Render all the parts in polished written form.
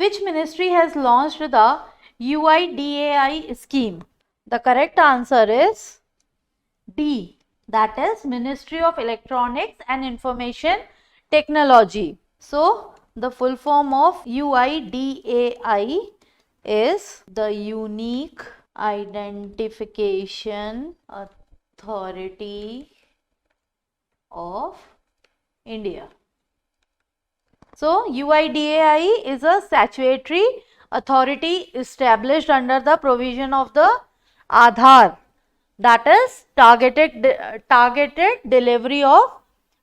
Which ministry has launched the UIDAI scheme? The correct answer is D, that is Ministry of Electronics and Information Technology. So, the full form of UIDAI is the Unique Identification Authority of India. So, UIDAI is a statutory authority established under the provision of the Aadhaar, that is targeted delivery of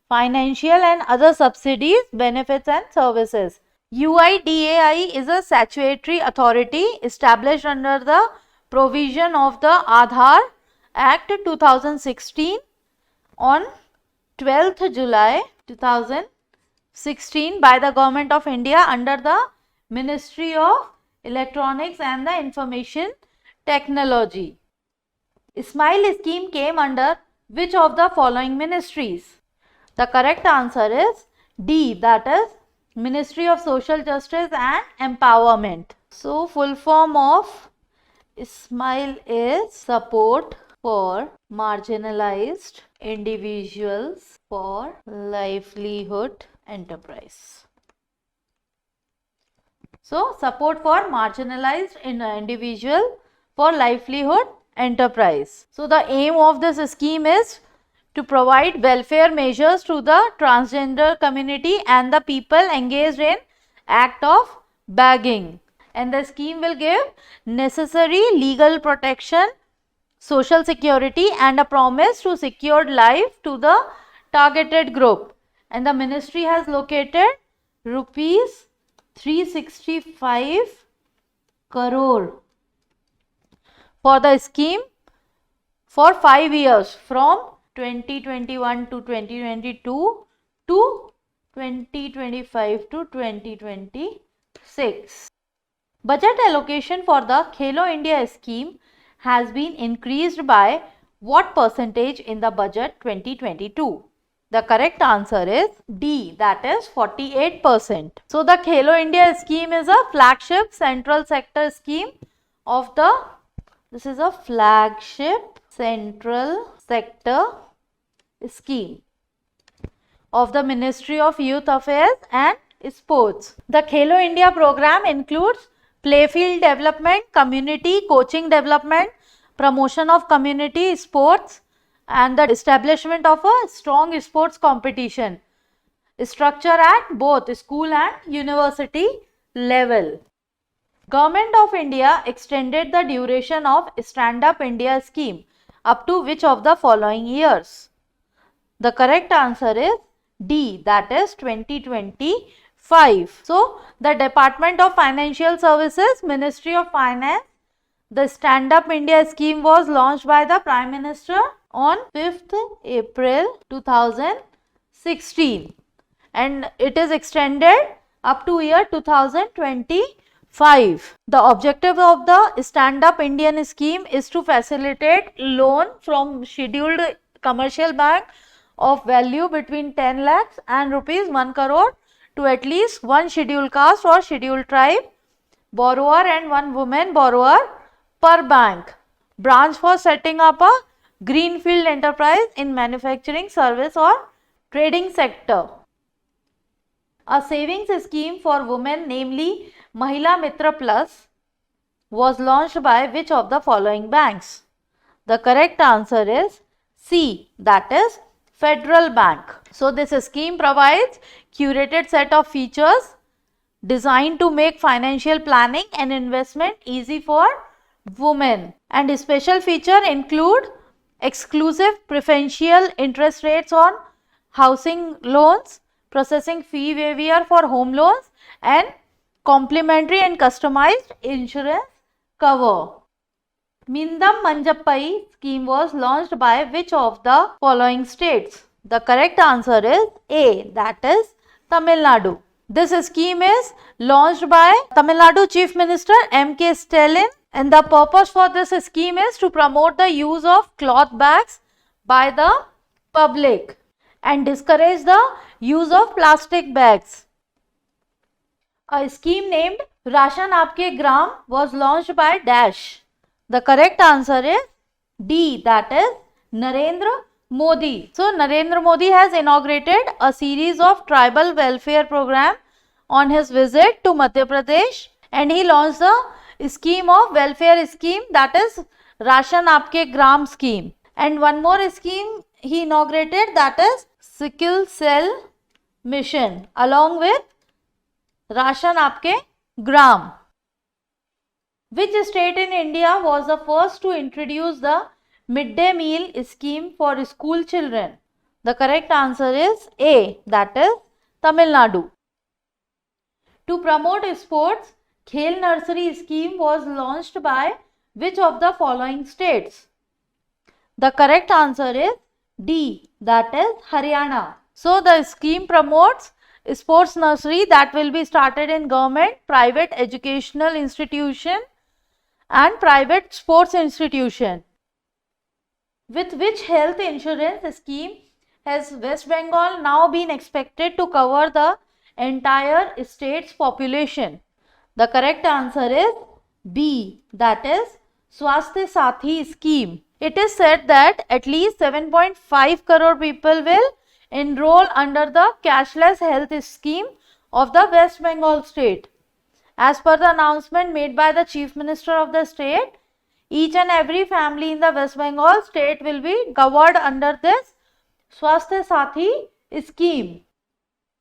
financial and other subsidies, benefits and services. UIDAI is a statutory authority established under the provision of the Aadhaar Act 2016 on 12th July 2016 by the Government of India under the Ministry of Electronics and the Information Technology. Smile scheme came under which of the following ministries? The correct answer is D, that is Ministry of Social Justice and Empowerment. So, full form of Smile is Support for Marginalized Individuals for Livelihood Enterprise. So, support for marginalized individual for livelihood enterprise. So, the aim of this scheme is to provide welfare measures to the transgender community and the people engaged in act of begging. And the scheme will give necessary legal protection, social security and a promise to secured life to the targeted group. And the ministry has located rupees 365 crore for the scheme for 5 years from 2021 to 2022 to 2025 to 2026. Budget allocation for the Khelo India scheme has been increased by what percentage in the budget 2022? The correct answer is D, that is 48%. So, the Khelo India scheme is a flagship central sector scheme of the, this is a flagship central sector scheme of the Ministry of Youth Affairs and Sports. The Khelo India program includes playfield development, community coaching development, promotion of community sports and the establishment of a strong sports competition structure at both school and university level. Government of India extended the duration of Stand Up India scheme up to which of the following years? The correct answer is D, that is 2025. So, the Department of Financial Services, Ministry of Finance, the Stand Up India scheme was launched by the Prime Minister on 5th April 2016 and it is extended up to year 2025. The objective of the Stand Up Indian scheme is to facilitate loan from scheduled commercial bank of value between 10 lakhs and rupees 1 crore to at least one scheduled caste or scheduled tribe borrower and one woman borrower per bank branch for setting up a greenfield enterprise in manufacturing, service or trading sector. A savings scheme for women, namely Mahila Mitra Plus, was launched by which of the following banks? The correct answer is C, that is Federal Bank. So, this scheme provides curated set of features designed to make financial planning and investment easy for women, and a special feature include exclusive preferential interest rates on housing loans, processing fee waiver for home loans and complimentary and customized insurance cover. Mindam Manjappai scheme was launched by which of the following states? The correct answer is A, that is Tamil Nadu. This scheme is launched by Tamil Nadu Chief Minister M.K. Stalin, and the purpose for this scheme is to promote the use of cloth bags by the public and discourage the use of plastic bags. A scheme named Rashan Aapke Gram was launched by Dash. The correct answer is D, that is Narendra Modi. So Narendra Modi has inaugurated a series of tribal welfare program on his visit to Madhya Pradesh, and he launched the scheme of welfare scheme, that is Rashan Aapke Gram scheme. And one more scheme he inaugurated, that is sickle cell mission, along with Rashan Aapke Gram. Which state in India was the first to introduce the midday meal scheme for school children? The correct answer is A, that is Tamil Nadu. To promote sports, Khel Nursery scheme was launched by which of the following states? The correct answer is D, that is Haryana. So the scheme promotes sports nursery that will be started in government, private educational institution and private sports institution. With which health insurance scheme has West Bengal now been expected to cover the entire state's population? The correct answer is B, that is Swasthya Sathi scheme. It is said that at least 7.5 crore people will enroll under the cashless health scheme of the West Bengal state. As per the announcement made by the Chief Minister of the state, each and every family in the West Bengal state will be covered under this Swasthya Sathi scheme.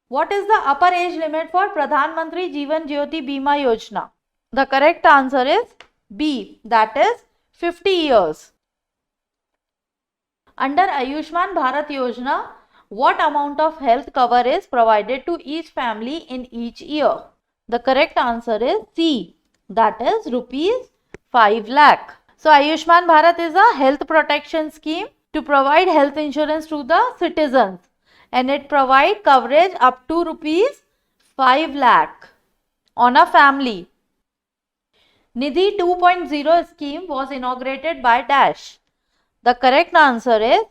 What is the upper age limit for Pradhan Mantri Jeevan Jyoti Bima Yojana? The correct answer is B, that is 50 years. Under Ayushman Bharat Yojana, what amount of health cover is provided to each family in each year? The correct answer is C, that is rupees 5 lakh. So Ayushman Bharat is a health protection scheme to provide health insurance to the citizens, and it provides coverage up to rupees 5 lakh on a family. Nidhi 2.0 scheme was inaugurated by Dash. The correct answer is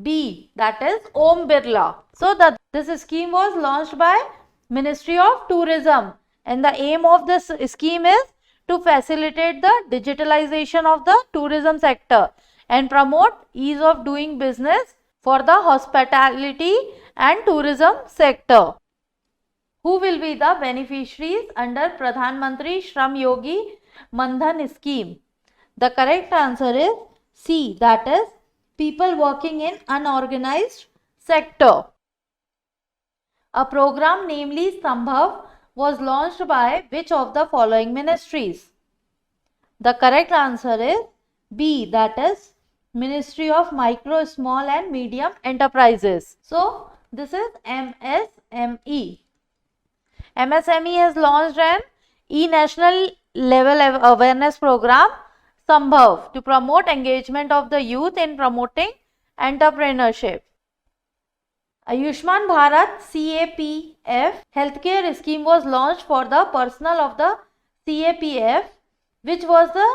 B, that is Om Birla. So this scheme was launched by Ministry of Tourism, and the aim of this scheme is to facilitate the digitalization of the tourism sector and promote ease of doing business for the hospitality and tourism sector. Who will be the beneficiaries under Pradhan Mantri Shram Yogi Mandhan scheme? The correct answer is C, that is people working in unorganized sector. A program namely Sambhav was launched by which of the following ministries? The correct answer is B, that is Ministry of Micro, Small and Medium Enterprises. So this is MSME. MSME has launched an e-national level awareness program Sambhav to promote engagement of the youth in promoting entrepreneurship. Ayushman Bharat CAPF healthcare scheme was launched for the personnel of the CAPF, which was the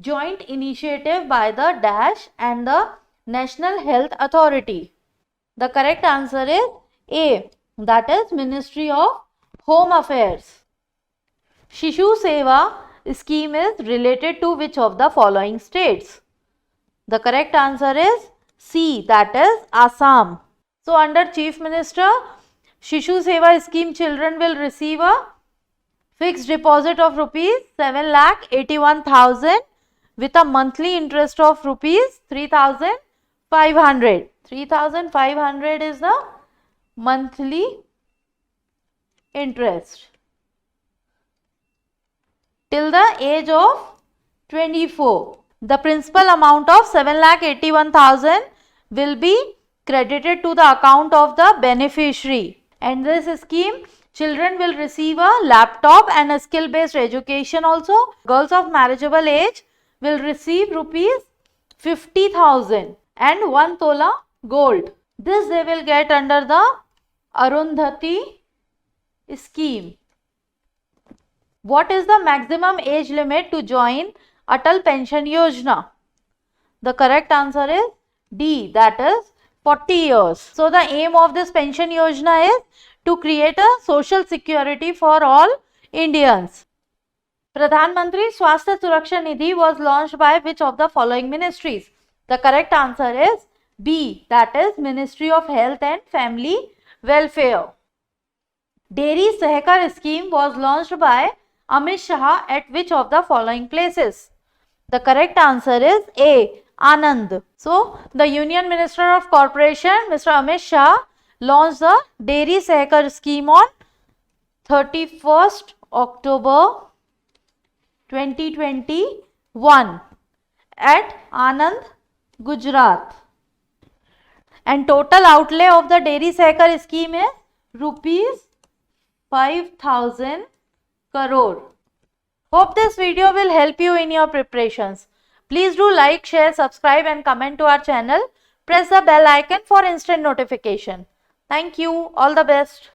joint initiative by the Dash and the National Health Authority. The correct answer is A, that is Ministry of Home Affairs. Shishu Seva scheme is related to which of the following states? The correct answer is C, that is Assam. So under Chief Minister, Shishu Seva scheme children will receive a fixed deposit of rupees 7,81,000 with a monthly interest of rupees 3,500. 3,500 is the monthly interest till the age of 24. The principal amount of 7,81,000 will be credited to the account of the beneficiary, and this scheme children will receive a laptop and a skill based education also. Girls of marriageable age will receive rupees 50,000 and 1 tola gold. This they will get under the Arundhati scheme. What is the maximum age limit to join Atal Pension Yojana? The correct answer is D, that is 40 years. So the aim of this pension yojana is to create a social security for all Indians. Pradhan Mantri Swasthya Suraksha Nidhi was launched by which of the following ministries? The correct answer is B, that is Ministry of Health and Family Welfare. Dairy Sehakar scheme was launched by Amit Shah at which of the following places? The correct answer is A, Anand. So, the Union Minister of Corporation, Mr. Amit Shah, launched the Dairy Sehakar scheme on 31st October 2021 at Anand, Gujarat. And total outlay of the Dairy Sehakar scheme is rupees 5,000 crore. Hope this video will help you in your preparations. Please do like, share, subscribe and comment to our channel. Press the bell icon for instant notification. Thank you. All the best.